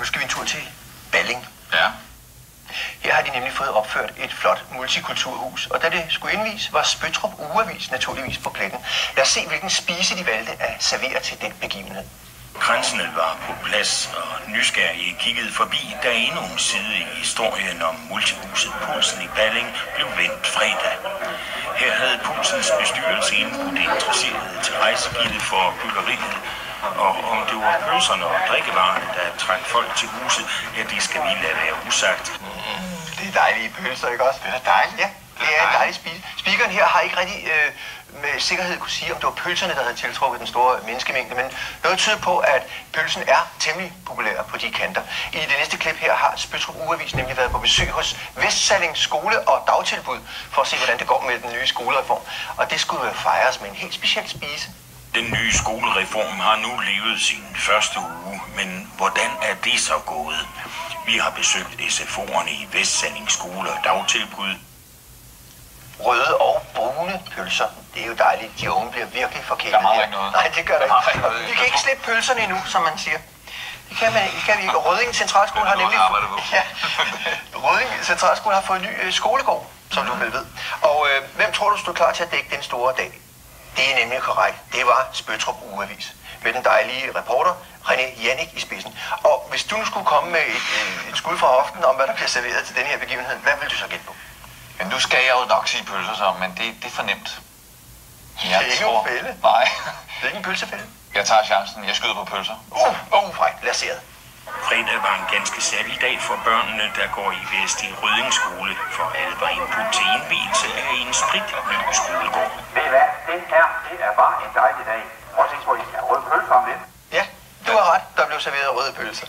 Nu skal vi en tur til Balling. Ja. Her har de nemlig fået opført et flot multikulturhus, og da det skulle indvies, var Spøttrup Ugeavis naturligvis på pletten. Lad os se, hvilken spise de valgte at servere til den begivenhed. Kransene var på plads, og nysgerrige kiggede forbi, da endnu en side i historien om multihuset Pulsen i Balling blev vendt fredag. Her havde Pulsens bestyrelse indbudt interesserede til rejsegilde for byggeriet, og om det var pølserne og drikkevarerne, der trak folk til huset, ja, det skal vi lade være usagt. Det er dejlige pølser, ikke også? Det er dejligt. Ja, det er en dejlig spise. Speakeren her har ikke rigtig med sikkerhed kunne sige, om det var pølserne, der havde tiltrukket den store menneskemængde, men noget tyder på, at pølsen er temmelig populær på de kanter. I det næste klip her har Spøttrup Ugeavis nemlig været på besøg hos Vestsalling Skole og Dagtilbud for at se, hvordan det går med den nye skolereform. Og det skulle jo fejres med en helt speciel spise. Den nye skolereform har nu levet sin første uge, men hvordan er det så gået? Vi har besøgt SFO'erne i Vestsalling Skole og Dagtilbud. Røde og brune pølser. Det er jo dejligt. De unge bliver virkelig forkælet. Der mangler ikke noget. Nej, det gør der ikke. Vi kan ikke slippe pølserne endnu, som man siger. Det kan vi ikke. Og Rødding Centralskole har nemlig... Rødding Centralskole har fået en ny skolegård, som du vel ved. Og hvem tror du stod klar til at dække den store dag? Det er nemlig korrekt. Det var Spøttrup Ugeavis. Med den dejlige reporter, René Jannik i spidsen. Og hvis du nu skulle komme med et skud fra hoften om, hvad der bliver serveret til den her begivenhed, hvad vil du så gætte på? Men nu skal jeg jo nok sige pølser så, men det er for nemt. Det er ikke en fælde. Nej. Det er ikke en pølsefælde. Jeg tager chancen. Jeg skyder på pølser. Frækt. Lad os se det. Fredag var en ganske særlig dag for børnene, der går i Vest i Rødding Skole, for alle var indbudt til indvielse af en spritny skolegård. Ved I hvad? Det er bare en dejlig dag. Prøv at se, hvor I skal have røde pølser om lidt. Ja, du har ret. Der blev serveret røde pølser.